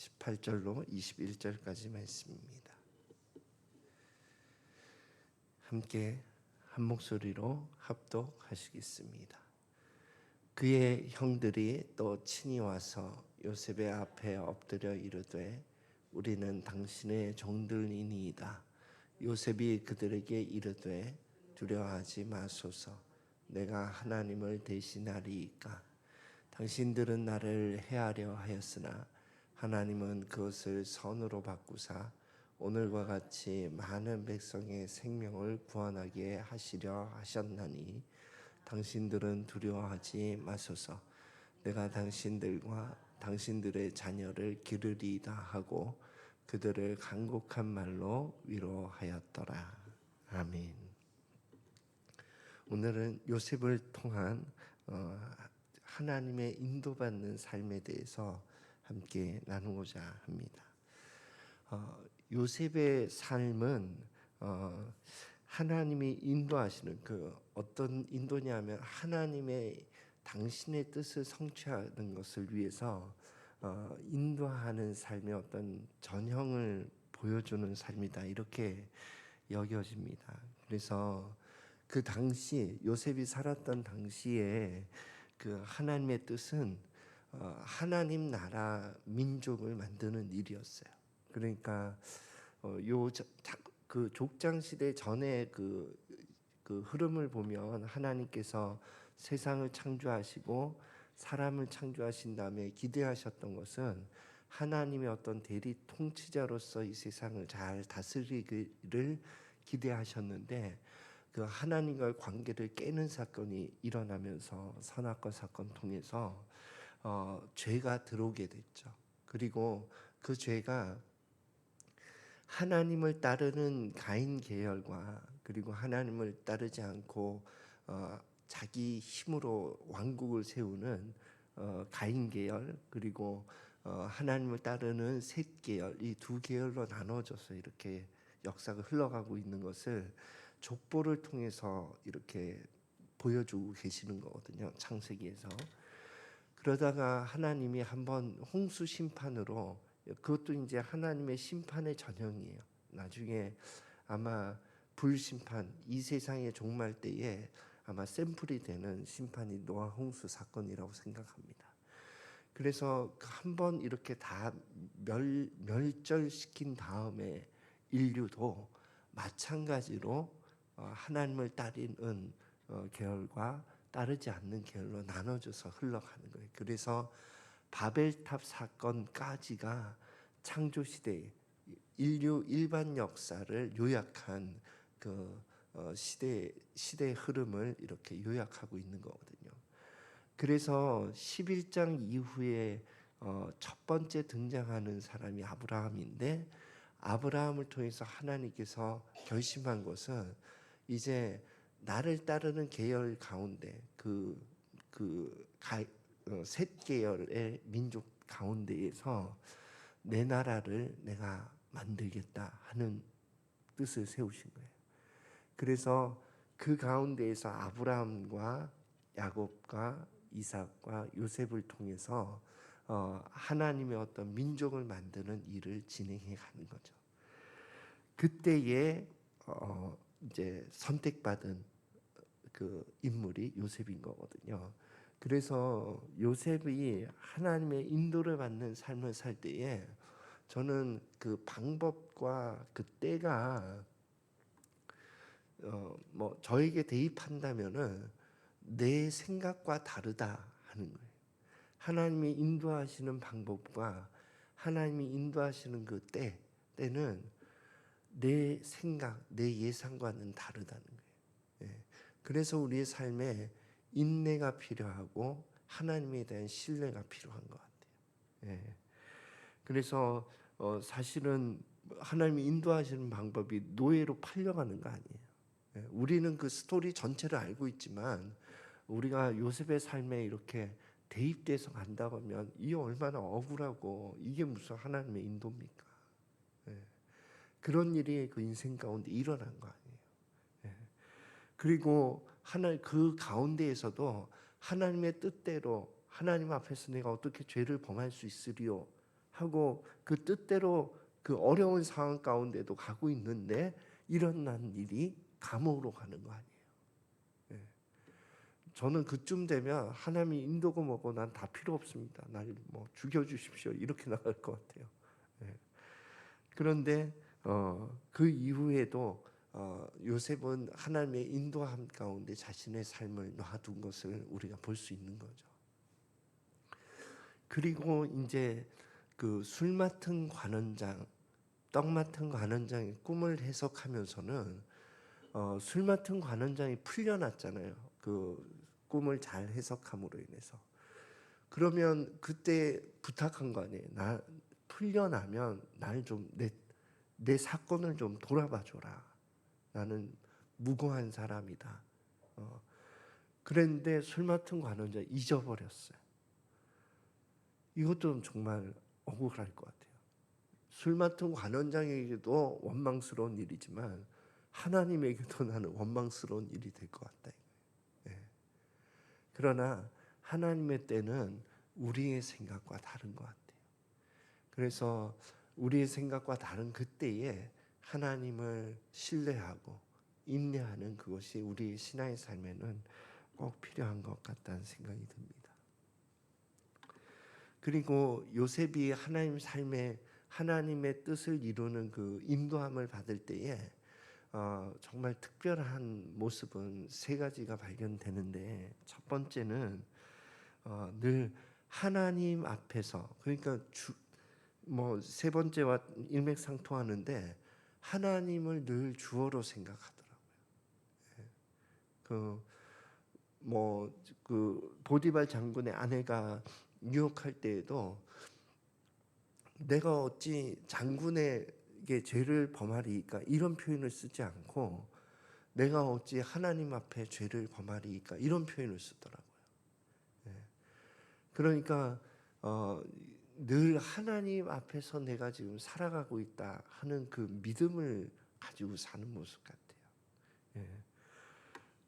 18절로 21절까지 말씀입니다. 함께 한 목소리로 합독하시겠습니다. 그의 형들이 또 친히 와서 요셉의 앞에 엎드려 이르되 우리는 당신의 종들이니이다. 요셉이 그들에게 이르되 두려워하지 마소서. 내가 하나님을 대신하리이까. 당신들은 나를 해하려 하였으나 하나님은 그것을 선으로 바꾸사 오늘과 같이 많은 백성의 생명을 구원하게 하시려 하셨나니 당신들은 두려워하지 마소서. 내가 당신들과 당신들의 자녀를 기르리이다 하고 그들을 간곡한 말로 위로하였더라. 아멘. 오늘은 요셉을 통한 하나님의 인도받는 삶에 대해서 함께 나누고자 합니다. 요셉의 삶은 하나님이 인도하시는 그 어떤 인도냐면 하나님의 당신의 뜻을 성취하는 것을 위해서 인도하는 삶의 어떤 전형을 보여주는 삶이다, 이렇게 여겨집니다. 그래서 그 당시 요셉이 살았던 당시에 그 하나님의 뜻은 하나님 나라 민족을 만드는 일이었어요. 그러니까 그 족장 시대 전에 그 흐름을 보면 하나님께서 세상을 창조하시고 사람을 창조하신 다음에 기대하셨던 것은 하나님의 어떤 대리 통치자로서 이 세상을 잘 다스리기를 기대하셨는데 그 하나님과의 관계를 깨는 사건이 일어나면서 선악과 사건 통해서 죄가 들어오게 됐죠. 그리고 그 죄가 하나님을 따르는 가인 계열과 그리고 하나님을 따르지 않고 자기 힘으로 왕국을 세우는 가인 계열, 그리고 하나님을 따르는 셋 계열, 이 두 계열로 나눠져서 이렇게 역사가 흘러가고 있는 것을 족보를 통해서 이렇게 보여주고 계시는 거거든요, 창세기에서. 그러다가 하나님이 한번 홍수 심판으로, 그것도 이제 하나님의 심판의 전형이에요. 나중에 아마 불심판, 이 세상의 종말 때에 아마 샘플이 되는 심판이 노아 홍수 사건이라고 생각합니다. 그래서 한번 이렇게 다 멸절시킨 다음에 인류도 마찬가지로 하나님을 따르는 계열과 따르지 않는 계열로 나눠져서 흘러가는 거예요. 그래서 바벨탑 사건까지가 창조시대의 인류 일반 역사를 요약한 그 시대의 흐름을 이렇게 요약하고 있는 거거든요. 그래서 11장 이후에 첫 번째 등장하는 사람이 아브라함인데, 아브라함을 통해서 하나님께서 결심한 것은 이제 나를 따르는 계열 가운데 셋 계열의 민족 가운데에서 내 나라를 내가 만들겠다 하는 뜻을 세우신 거예요. 그래서 그 가운데에서 아브라함과 야곱과 이삭과 요셉을 통해서 하나님의 어떤 민족을 만드는 일을 진행해 가는 거죠. 그때에 이제 선택받은 그 인물이 요셉인 거거든요. 그래서 요셉이 하나님의 인도를 받는 삶을 살 때에 저는 그 방법과 그 때가 뭐 저에게 대입한다면은 내 생각과 다르다 하는 거예요. 하나님이 인도하시는 방법과 하나님이 인도하시는 그 때는 내 생각, 내 예상과는 다르다는 거예요. 예. 그래서 우리의 삶에 인내가 필요하고 하나님에 대한 신뢰가 필요한 것 같아요. 예. 그래서 사실은 하나님이 인도하시는 방법이 노예로 팔려가는 거 아니에요. 예. 우리는 그 스토리 전체를 알고 있지만 우리가 요셉의 삶에 이렇게 대입돼서 간다고 하면 이게 얼마나 억울하고 이게 무슨 하나님의 인도입니까? 예. 그런 일이 그 인생 가운데 일어난 거 아니에요. 예. 그리고 그 가운데에서도 하나님의 뜻대로 하나님 앞에서 내가 어떻게 죄를 범할 수 있으리요 하고 그 뜻대로 그 어려운 상황 가운데도 가고 있는데 일어난 일이 감옥으로 가는 거 아니에요. 예. 저는 그쯤 되면 하나님이 인도고 뭐고 난 다 필요 없습니다. 날 뭐 죽여주십시오 이렇게 나갈 것 같아요. 예. 그런데 그 이후에도 요셉은 하나님의 인도함 가운데 자신의 삶을 놔둔 것을 우리가 볼 수 있는 거죠. 그리고 이제 그 술 맡은 관원장, 떡 맡은 관원장의 꿈을 해석하면서는 술 맡은 관원장이 풀려났잖아요. 그 꿈을 잘 해석함으로 인해서. 그러면 그때 부탁한 거 아니에요. 나 풀려나면 날 좀 내 사건을 좀 돌아봐 줘라. 나는 무고한 사람이다. 그랬는데 술 맡은 관원자 잊어버렸어요. 이것도 정말 억울할 것 같아요. 술 맡은 관원장에게도 원망스러운 일이지만 하나님에게도 나는 원망스러운 일이 될 것 같다. 예. 그러나 하나님의 때는 우리의 생각과 다른 것 같아요. 그래서 우리의 생각과 다른 그때에 하나님을 신뢰하고 인내하는 그것이 우리 신앙의 삶에는 꼭 필요한 것 같다는 생각이 듭니다. 그리고 요셉이 하나님 삶에 하나님의 뜻을 이루는 그 인도함을 받을 때에 정말 특별한 모습은 세 가지가 발견되는데, 첫 번째는 늘 하나님 앞에서, 그러니까 뭐 세 번째와 일맥상통하는데 하나님을 늘 주어로 생각하더라고요. 그 보디발 장군의 아내가 유혹할 때에도 내가 어찌 장군에게 죄를 범하리이까 이런 표현을 쓰지 않고 내가 어찌 하나님 앞에 죄를 범하리이까 이런 표현을 쓰더라고요. 그러니까 늘 하나님 앞에서 내가 지금 살아가고 있다 하는 그 믿음을 가지고 사는 모습 같아요. 예.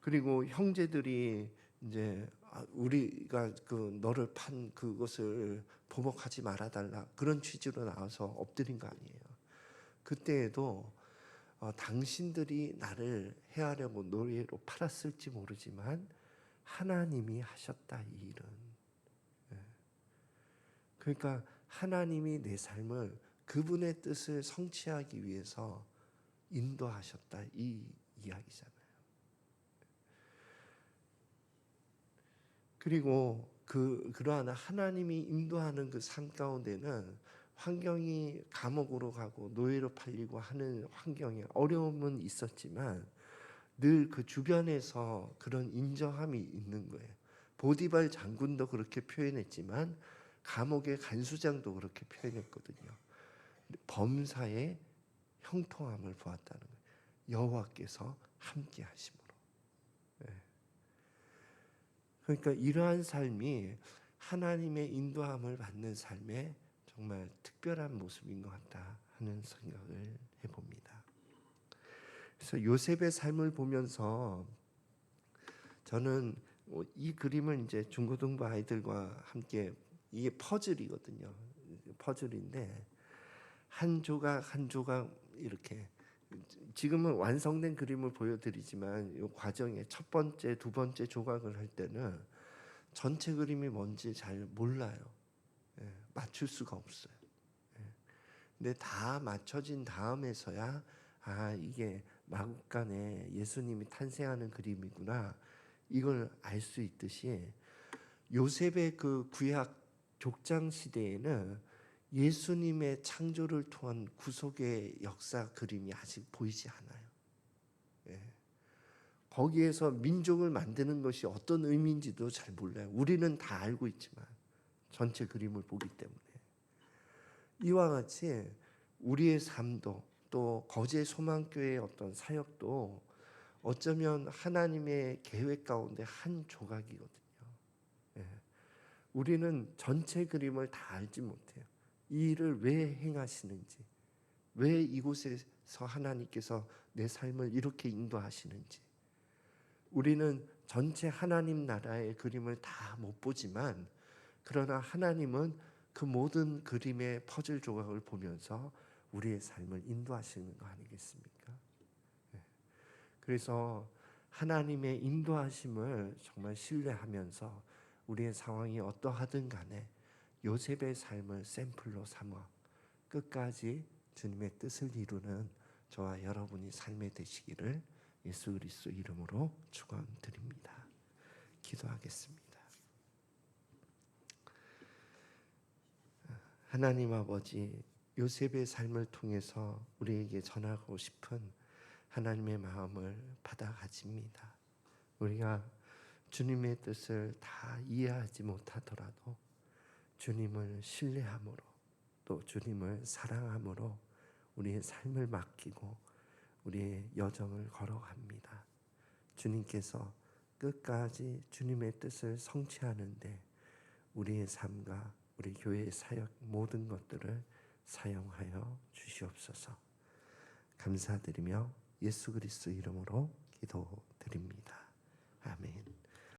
그리고 형제들이 이제 우리가 그 너를 판 그것을 보복하지 말아달라 그런 취지로 나와서 엎드린 거 아니에요. 그때에도 당신들이 나를 해하려고 노예로 팔았을지 모르지만 하나님이 하셨다 이 일은. 그러니까 하나님이 내 삶을 그분의 뜻을 성취하기 위해서 인도하셨다 이 이야기잖아요. 그리고 그러한 하나님이 인도하는 그 삶 가운데는 환경이 감옥으로 가고 노예로 팔리고 하는 환경에 어려움은 있었지만 늘 그 주변에서 그런 인정함이 있는 거예요. 보디발 장군도 그렇게 표현했지만 감옥의 간수장도 그렇게 표현했거든요. 범사의 형통함을 보았다는 거예요. 여호와께서 함께 하심으로. 그러니까 이러한 삶이 하나님의 인도함을 받는 삶의 정말 특별한 모습인 것 같다 하는 생각을 해봅니다. 그래서 요셉의 삶을 보면서 저는 이 그림을 이제 중고등부 아이들과 함께, 이게 퍼즐이거든요. 퍼즐인데 한 조각 한 조각 이렇게, 지금은 완성된 그림을 보여드리지만 이 과정에 첫 번째, 두 번째 조각을 할 때는 전체 그림이 뭔지 잘 몰라요. 맞출 수가 없어요. 근데 다 맞춰진 다음에서야 이게 마국간에 예수님이 탄생하는 그림이구나 이걸 알 수 있듯이 요셉의 그 구약 족장 시대에는 예수님의 창조를 통한 구속의 역사 그림이 아직 보이지 않아요. 거기에서 민족을 만드는 것이 어떤 의미인지도 잘 몰라요. 우리는 다 알고 있지만 전체 그림을 보기 때문에. 이와 같이 우리의 삶도 또 거제 소망교회의 어떤 사역도 어쩌면 하나님의 계획 가운데 한 조각이거든요. 우리는 전체 그림을 다 알지 못해요. 이 일을 왜 행하시는지, 왜 이곳에서 하나님께서 내 삶을 이렇게 인도하시는지, 우리는 전체 하나님 나라의 그림을 다 못 보지만 그러나 하나님은 그 모든 그림의 퍼즐 조각을 보면서 우리의 삶을 인도하시는 거 아니겠습니까? 그래서 하나님의 인도하심을 정말 신뢰하면서 우리의 상황이 어떠하든 간에 요셉의 삶을 샘플로 삼아 끝까지 주님의 뜻을 이루는 저와 여러분이 삶에 되시기를 예수 그리스도 이름으로 축원드립니다. 기도하겠습니다. 하나님 아버지, 요셉의 삶을 통해서 우리에게 전하고 싶은 하나님의 마음을 받아 가집니다. 우리가 주님의 뜻을 다 이해하지 못하더라도 주님을 신뢰함으로 또 주님을 사랑함으로 우리의 삶을 맡기고 우리의 여정을 걸어갑니다. 주님께서 끝까지 주님의 뜻을 성취하는데 우리의 삶과 우리 교회의 사역 모든 것들을 사용하여 주시옵소서. 감사드리며 예수 그리스도 이름으로